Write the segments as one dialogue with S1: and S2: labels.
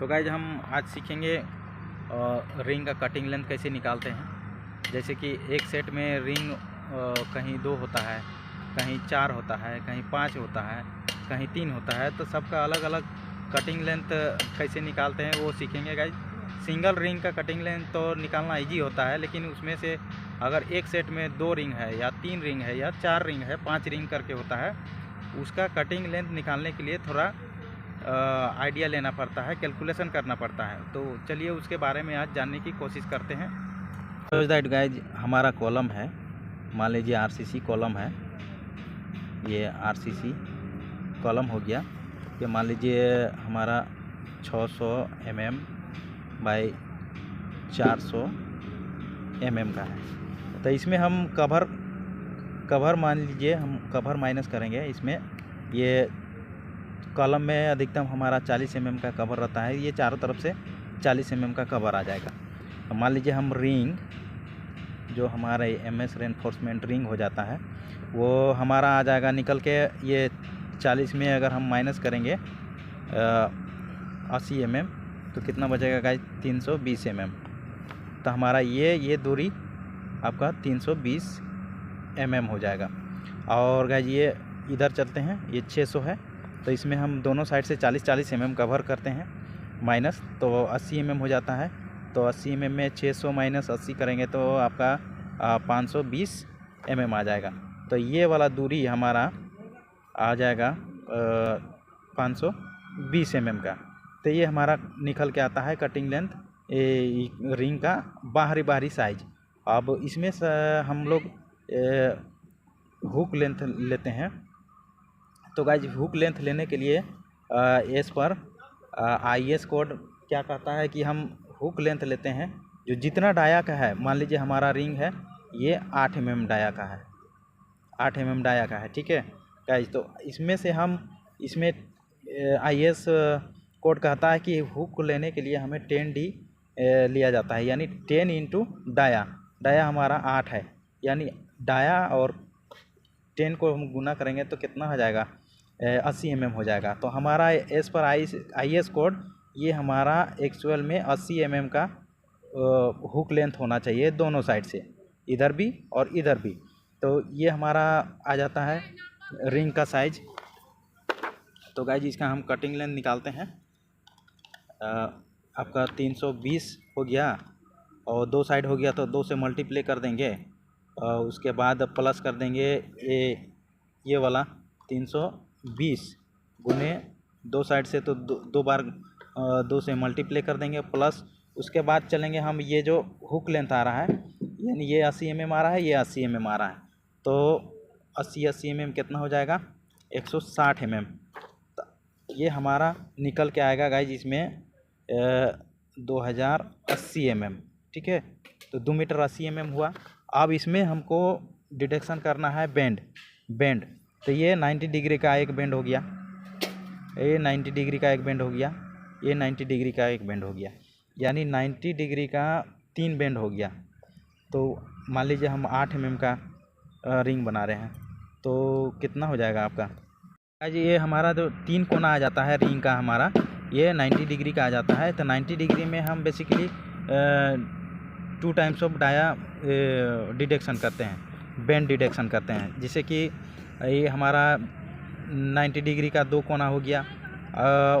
S1: तो गाइज हम आज सीखेंगे रिंग का कटिंग लेंथ कैसे निकालते हैं। जैसे कि एक सेट में रिंग कहीं 2 होता है, कहीं 4 होता है, कहीं 5 होता है, कहीं 3 होता है। तो सबका अलग अलग कटिंग लेंथ कैसे निकालते हैं वो सीखेंगे गाइज। सिंगल रिंग का कटिंग लेंथ तो निकालना इजी होता है, लेकिन उसमें से अगर एक सेट में 2 रिंग है या 3 रिंग है या 4 रिंग है, 5 रिंग करके होता है, उसका कटिंग लेंथ निकालने के लिए थोड़ा आइडिया लेना पड़ता है, कैलकुलेशन करना पड़ता है। तो चलिए उसके बारे में आज जानने की कोशिश करते हैं। तो दैट गाइज हमारा कॉलम है, मान लीजिए आरसीसी कॉलम है, ये आरसीसी कॉलम हो गया। ये मान लीजिए हमारा 600 mm बाई 400 mm का है। तो इसमें हम कवर मान लीजिए हम कवर माइनस करेंगे। इसमें ये कॉलम में अधिकतम हमारा 40 mm का कवर रहता है, ये चारों तरफ से 40 mm का कवर आ जाएगा। तो मान लीजिए हम रिंग जो हमारा MS रेनफोर्समेंट रिंग हो जाता है वो हमारा आ जाएगा निकल के, ये 40 में अगर हम माइनस करेंगे 80 mm तो कितना बचेगा गाइस, 320 mm। तो हमारा ये दूरी आपका 320 mm हो जाएगा। और गाइस ये इधर चलते हैं, ये 600 है, तो इसमें हम दोनों साइड से 40-40 mm कवर करते हैं माइनस, तो 80 mm हो जाता है। तो 80 mm में 600 माइनस 80 करेंगे तो आपका 520 mm आ जाएगा। तो ये वाला दूरी हमारा आ जाएगा 520 mm का। तो ये हमारा निकल के आता है कटिंग लेंथ रिंग का बाहरी साइज। अब इसमें से हम लोग हुक लेंथ लेते हैं। तो गाइज हुक लेंथ लेने के लिए एस पर IS कोड क्या कहता है कि हम हुक लेंथ लेते हैं जो जितना डाया का है। मान लीजिए हमारा रिंग है, ये 8 mm डाया का है, 8 mm डाया का है, ठीक है गाइज। तो इसमें से हम इसमें IS कोड कहता है कि हुक लेने के लिए हमें 10D लिया जाता है, यानी 10 इंटू डाया हमारा 8 है, यानी डाया और 10 को हम गुना करेंगे तो कितना हो जाएगा, 80 mm हो जाएगा। तो हमारा एस पर IS कोड ये हमारा एक्चुअल में 80 mm का हुक लेंथ होना चाहिए दोनों साइड से, इधर भी और इधर भी। तो ये हमारा आ जाता है रिंग का साइज। तो गाइज इसका हम कटिंग लेंथ निकालते हैं। आपका 320 हो गया और 2 साइड हो गया तो 2 से मल्टीप्लाई कर देंगे, उसके बाद प्लस कर देंगे ये वाला 320 गुने 2 साइड से, तो 2 बार 2 से मल्टीप्लाई कर देंगे प्लस। उसके बाद चलेंगे हम, ये जो हुक लेंथ आ रहा है, यानी ये 80 mm आ रहा है, ये 80 mm आ रहा है, तो 80 mm कितना हो जाएगा, 160 mm। ये हमारा निकल के आएगा गाइज इसमें 2080 mm, ठीक है। तो 2 मीटर 80 mm हुआ। अब इसमें हमको डिटेक्शन करना है बेंड। तो ये 90 डिग्री का एक बेंड हो गया, ये 90 डिग्री का एक बेंड हो गया, ये 90 डिग्री का एक बेंड हो गया, यानी 90 डिग्री का 3 बेंड हो गया। तो मान लीजिए हम 8 mm का रिंग बना रहे हैं, तो कितना हो जाएगा आपका आज, ये हमारा जो 3 कोना आ जाता है रिंग का हमारा, ये 90 डिग्री का आ जाता है। तो 90 डिग्री में हम basically 2 times of dia deduction करते हैं, बेंड डिटेक्शन करते हैं। जैसे कि ये हमारा 90 डिग्री का 2 कोना हो गया,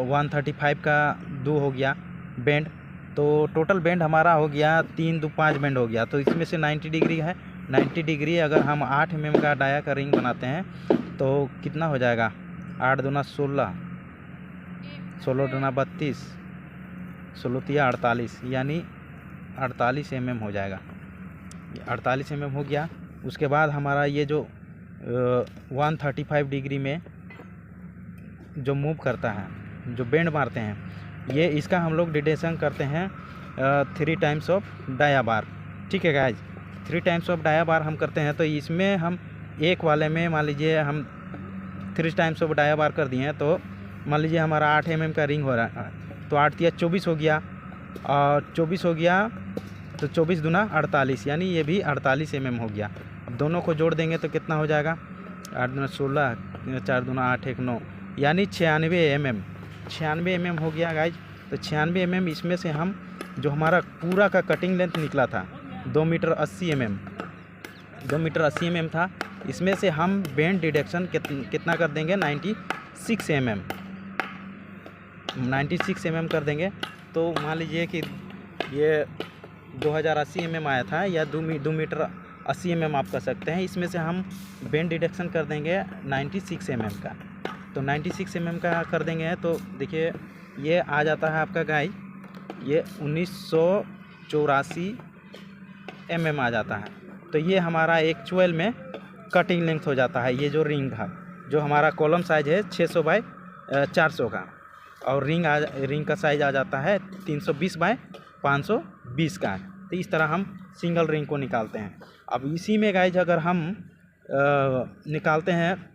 S1: 135 का 2 हो गया बेंड, तो टोटल बेंड हमारा हो गया 3 2 5 बेंड हो गया। तो इसमें से 90 डिग्री है, 90 डिग्री अगर हम 8 mm का डाया का रिंग बनाते हैं तो कितना हो जाएगा, 8 दूना 16, 16 दूना 32, 16 तिया 48, यानी 48 mm हो जाएगा। 48 mm हो गया। उसके बाद हमारा ये जो 135 डिग्री में जो मूव करता है, जो बेंड मारते हैं, ये इसका हम लोग डिटेक्शन करते हैं 3 टाइम्स ऑफ डाया बार, ठीक है गाइज। 3 टाइम्स ऑफ डाया बार हम करते हैं। तो इसमें हम एक वाले में मान लीजिए हम 3 टाइम्स ऑफ डाया बार कर दिए हैं, तो मान लीजिए हमारा 8 mm का रिंग हो रहा है, तो 8 तिया 24 हो गया, और 24 हो गया तो 24 दूना 48, यानी ये भी 48 mm हो गया। अब दोनों को जोड़ देंगे तो कितना हो जाएगा, 8 दूना 16, 4 दूना 8 1 9, यानी 96 mm हो गया गाइज। तो 96 mm इसमें से हम जो हमारा पूरा का कटिंग लेंथ निकला था 2 मीटर 80 mm, 2 मीटर 80 mm था, इसमें से हम बेंड डिडक्शन कितना कर देंगे 96 mm, 96 mm कर देंगे। तो मान लीजिए कि ये 2080 mm आया था या 2 मीटर 80 mm आप कर सकते हैं, इसमें से हम बेंड डिडक्शन कर देंगे 96 mm का। तो 96 mm का कर देंगे तो देखिए ये आ जाता है आपका गाइस, ये 1984 mm आ जाता है। तो ये हमारा एक्चुअल में कटिंग लेंथ हो जाता है। ये जो रिंग का जो हमारा कॉलम साइज है 600 बाई 400 का, और रिंग का साइज आ जाता है 320 बाई 520 का। तो इस तरह हम सिंगल रिंग को निकालते हैं। अब इसी में गाइज अगर हम निकालते हैं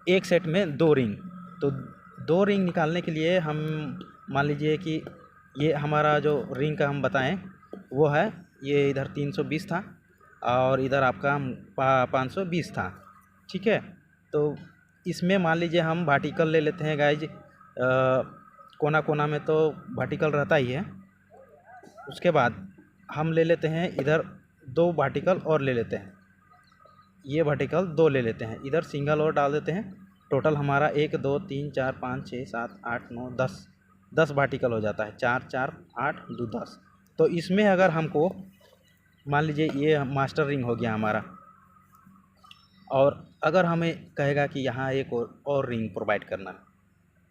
S1: एक सेट में 2 रिंग, तो 2 रिंग निकालने के लिए हम मान लीजिए कि ये हमारा जो रिंग का हम बताएं वो है, ये इधर 320 था और इधर आपका 520 था, ठीक है। तो इसमें मान लीजिए हम वर्टिकल ले लेते हैं गाइज, कोना कोना में तो वर्टिकल रहता ही है। उसके बाद हम ले लेते हैं इधर 2 वर्टिकल और ले लेते हैं, ये वर्टिकल 2 ले लेते हैं, इधर सिंगल और डाल देते हैं। टोटल हमारा 1 2 3 4 5 6 7 8 9 10 वर्टिकल हो जाता है, 4 4 8 2 10। तो इसमें अगर हमको मान लीजिए ये मास्टर रिंग हो गया हमारा, और अगर हमें कहेगा कि यहाँ एक और रिंग प्रोवाइड करना,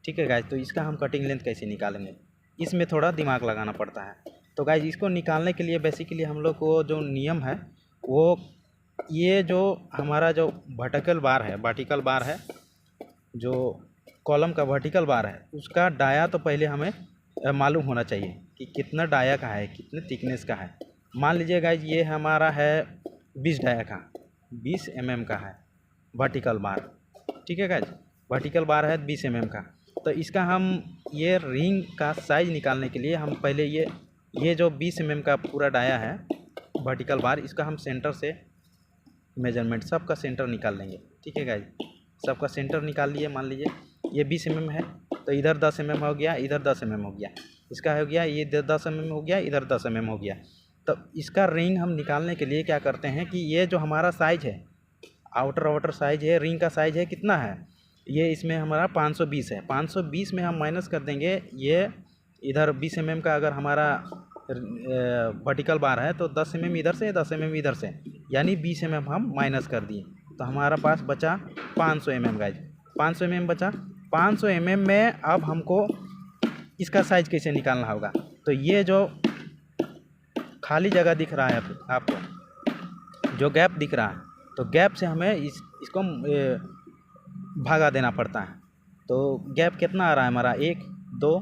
S1: ठीक है गाइज, तो इसका हम कटिंग लेंथ कैसे निकालेंगे, इसमें थोड़ा दिमाग लगाना पड़ता है। तो गाइज इसको निकालने के लिए बेसिकली हम लोग को जो नियम है वो, ये जो हमारा जो वर्टिकल बार है, जो कॉलम का वर्टिकल बार है, उसका डाया तो पहले हमें मालूम होना चाहिए कि कितना डाया का है, कितने थिकनेस का है। मान लीजिए गाइज ये हमारा है 20 डाया का, 20 mm का है वर्टिकल बार, ठीक है गाइज, वर्टिकल बार है 20 mm का। तो इसका हम ये रिंग का साइज निकालने के लिए हम पहले ये जो 20 mm का पूरा डाया है वर्टिकल बार, इसका हम सेंटर से मेजरमेंट सबका सेंटर निकाल लेंगे, ठीक है गाइज। सबका सेंटर निकाल लिए, मान लीजिए ये 20 mm है तो इधर 10 mm हो गया, इधर 10 mm हो गया, इसका हो गया ये 10 mm हो गया, इधर 10 mm हो गया। तो इसका रिंग हम निकालने के लिए क्या करते हैं कि ये जो हमारा साइज है, आउटर साइज है, रिंग का साइज है कितना है, ये इसमें हमारा 520 है, 520 में हम माइनस कर देंगे ये इधर 20 mm का अगर हमारा वर्टिकल बार है तो 10 mm इधर से 10 mm इधर से, यानी 20 mm हम माइनस कर दिए। तो हमारा पास बचा 500 mm गाइज, 500 mm बचा। 500 mm में अब हमको इसका साइज कैसे निकालना होगा, तो ये जो खाली जगह दिख रहा है आपको, जो गैप दिख रहा है, तो गैप से हमें इसको भागा देना पड़ता है। तो गैप कितना आ रहा है हमारा 1 2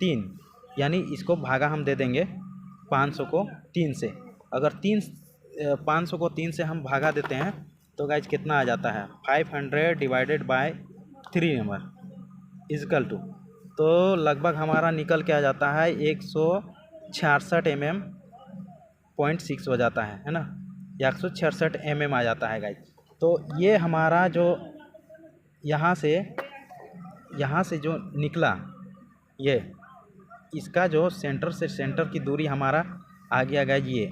S1: 3, यानी इसको भागा हम दे देंगे 500 को 3 से। अगर 500 को 3 से हम भागा देते हैं तो गाइज कितना आ जाता है 500 divided by 3 number is equal to, तो लगभग हमारा निकल के आ जाता है 166 mm.6 हो जाता है ना, या 166 mm आ जाता है गाइज। तो ये हमारा जो यहाँ से जो निकला, ये इसका जो सेंटर से सेंटर की दूरी हमारा आ गया गाइज, ये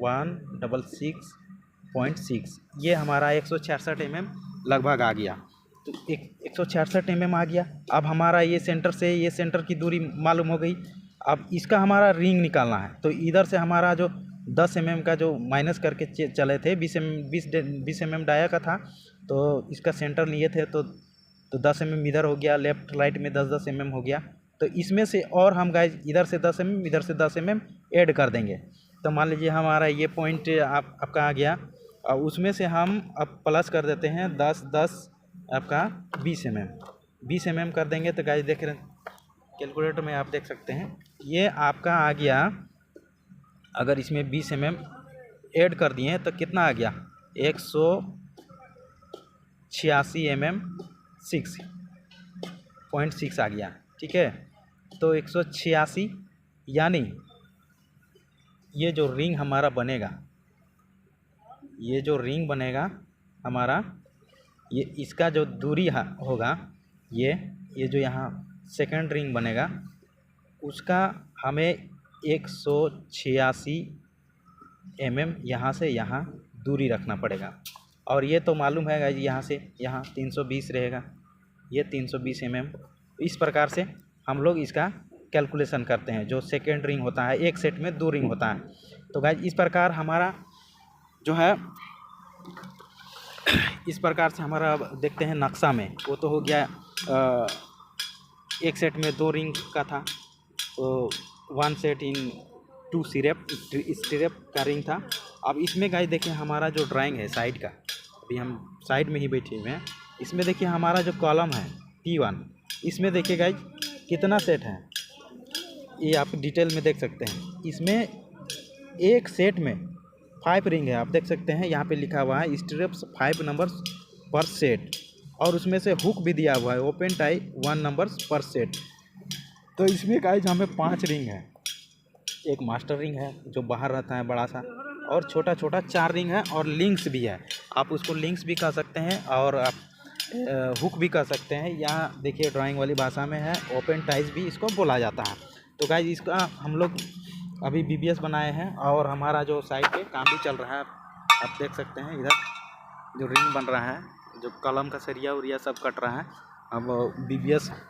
S1: 166.6, ये हमारा 166 mm लगभग आ गया। तो 166 mm आ गया। अब हमारा ये सेंटर की दूरी मालूम हो गई। अब इसका हमारा रिंग निकालना है, तो इधर से हमारा जो 10 mm का जो माइनस करके चले थे, 20 mm डाया का था, तो इसका सेंटर लिए थे तो 10 mm इधर हो गया, लेफ्ट राइट में 10 mm हो गया। तो इसमें से और हम गाइज इधर से 10 mm इधर से 10 mm ऐड कर देंगे। तो मान लीजिए हमारा ये पॉइंट आपका आ गया, और उसमें से हम अब प्लस कर देते हैं 10 आपका 20 mm कर देंगे। तो गाइज देख रहे हैं कैलकुलेटर में आप देख सकते हैं, ये आपका आ गया, अगर इसमें 20 mm ऐड कर दिए तो कितना आ गया 186 mm 6.6 आ गया, ठीक है। तो 186, यानी ये जो रिंग हमारा बनेगा, ये जो रिंग बनेगा हमारा, ये इसका जो दूरी होगा, ये जो यहाँ सेकंड रिंग बनेगा उसका हमें 186 mm यहाँ से यहाँ दूरी रखना पड़ेगा। और ये तो मालूम है गाइस, यहाँ से यहाँ 320 रहेगा, ये 320 mm। इस प्रकार से हम लोग इसका कैलकुलेशन करते हैं। जो सेकेंड रिंग होता है, एक सेट में 2 रिंग होता है। तो गाइस इस प्रकार हमारा जो है, इस प्रकार से हमारा देखते हैं नक्शा में। वो तो हो गया एक सेट में 2 रिंग का था, तो 1 सेट इन 2 स्ट्रिप का रिंग था। अब इसमें गाइस देखिए हमारा जो ड्राइंग है साइड का, अभी हम साइड में ही बैठे हुए हैं, इसमें देखिए हमारा जो कॉलम है P1, इसमें देखिए गाइस कितना सेट है, ये आप डिटेल में देख सकते हैं। इसमें एक सेट में 5 रिंग है, आप देख सकते हैं यहाँ पे लिखा हुआ है स्ट्रिप्स 5 नंबर्स पर सेट, और उसमें से हुक भी दिया हुआ है ओपन टाई 1 नंबर्स पर सेट। तो इसमें गाइस हमें 5 रिंग है। एक मास्टर रिंग है जो बाहर रहता है बड़ा सा, और छोटा छोटा 4 रिंग है, और लिंक्स भी है। आप उसको लिंक्स भी कह सकते हैं और आप हुक भी कह सकते हैं। यहाँ देखिए ड्राइंग वाली भाषा में है ओपन टाइज भी इसको बोला जाता है। तो गाइस इसका हम लोग अभी BBS बनाए हैं, और हमारा जो साइड पे काम भी चल रहा है। आप देख सकते हैं इधर जो रिंग बन रहा है, जो कलम का सरिया उरिया सब कट रहा है। अब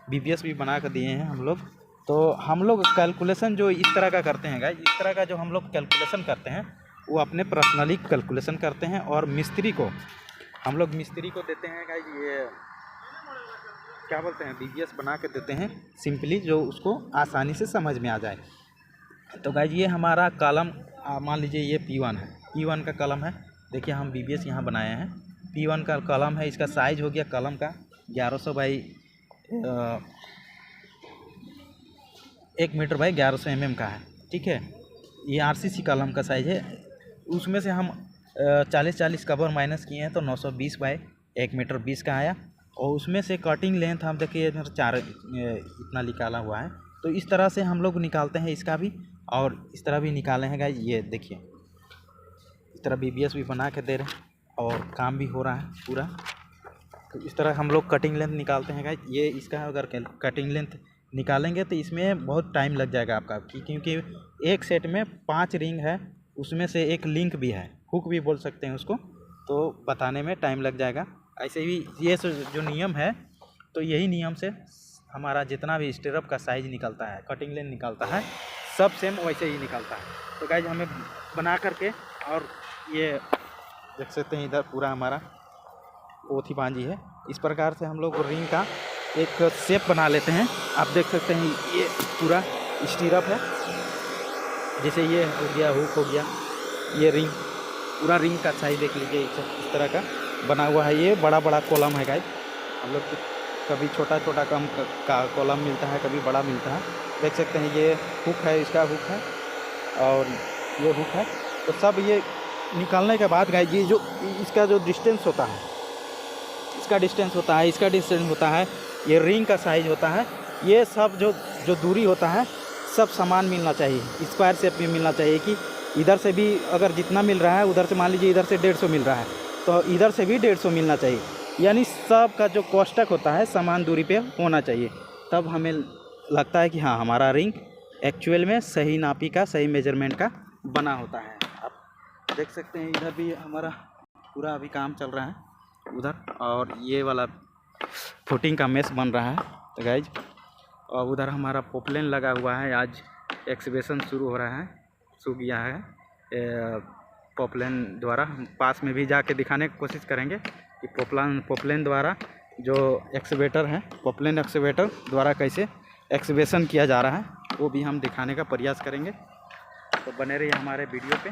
S1: BBS भी बना कर दिए हैं हम लोग। तो हम लोग कैलकुलेशन जो इस तरह का करते हैं गाइस, इस तरह का जो हम लोग कैलकुलेशन करते हैं वो अपने पर्सनली कैलकुलेशन करते हैं, और मिस्त्री को हम लोग देते हैं गाइस, ये क्या बोलते हैं, BBS बना के देते हैं सिंपली, जो उसको आसानी से समझ में आ जाए। तो गाइस ये हमारा कॉलम मान लीजिए ये P1 है, P1 का कॉलम है। देखिए हम BBS यहाँ बनाए हैं, P1 का कॉलम है। इसका साइज हो गया कॉलम का 1100 बाई 1 मीटर बाई 1100 mm का है, ठीक है। ये RCC कॉलम का साइज है। उसमें से हम 40 कवर माइनस किए हैं, तो 920 बाई 1 मीटर 20 का आया। और उसमें से कटिंग लेंथ हम देखिए इधर 4 इतना निकाला हुआ है। तो इस तरह से हम लोग निकालते हैं इसका भी, और इस तरह भी निकाले हैं गाइस। ये देखिए इस तरह BBS भी बना के दे रहे हैं, और काम भी हो रहा है पूरा। तो इस तरह हम लोग कटिंग लेंथ निकालते हैं गाइस। ये इसका अगर कटिंग लेंथ निकालेंगे तो इसमें बहुत टाइम लग जाएगा आपका, क्योंकि एक सेट में 5 रिंग है, उसमें से एक लिंक भी है, हुक भी बोल सकते हैं उसको, तो बताने में टाइम लग जाएगा। ऐसे ही ये जो नियम है, तो यही नियम से हमारा जितना भी स्टिरअप का साइज़ निकलता है, कटिंग लेंथ निकलता है, सब सेम वैसे ही निकलता है। तो गाइस हमें बना करके, और ये देख सकते हैं इधर पूरा हमारा पोथी बांजी है। इस प्रकार से हम लोग रिंग का एक शेप बना लेते हैं। आप देख सकते हैं ये पूरा स्टिरअप है, जैसे ये हो गया, हुक हो गया, ये रिंग, पूरा रिंग का साइज देख लीजिए इस तरह का बना हुआ है। ये बड़ा बड़ा कॉलम है गाइस। हम लोग कभी छोटा छोटा कम का कॉलम मिलता है, कभी बड़ा मिलता है। देख सकते हैं ये हुक है, इसका हुक है, और ये हुक है। तो सब ये निकालने के बाद गाइस, ये जो इसका जो डिस्टेंस होता है, इसका डिस्टेंस होता है, इसका डिस्टेंस होता है, ये रिंग का साइज होता है, ये सब जो दूरी होता है सब समान मिलना चाहिए, स्क्वायर शेप में मिलना चाहिए। कि इधर से भी अगर जितना मिल रहा है, उधर से मान लीजिए इधर से 150 मिल रहा है, तो इधर से भी 150 मिलना चाहिए। यानी सब का जो कोष्टक होता है समान दूरी पे होना चाहिए। तब हमें लगता है कि हाँ, हमारा रिंग एक्चुअल में सही नापी का, सही मेजरमेंट का बना होता है। आप देख सकते हैं इधर भी हमारा पूरा अभी काम चल रहा है उधर, और ये वाला फुटिंग का मेस बन रहा है। तो गाइज, और उधर हमारा पोपलेन लगा हुआ है। आज एक्सीबिशन शुरू हो रहा है, शुरू किया है पोपलेन द्वारा। हम पास में भी जाके दिखाने की कोशिश करेंगे कि पोपलेन द्वारा जो एक्सीवेटर है, पोपलेन एक्सीवेटर द्वारा कैसे एक्सीबिशन किया जा रहा है, वो भी हम दिखाने का प्रयास करेंगे। तो बने रहिए हमारे वीडियो पे।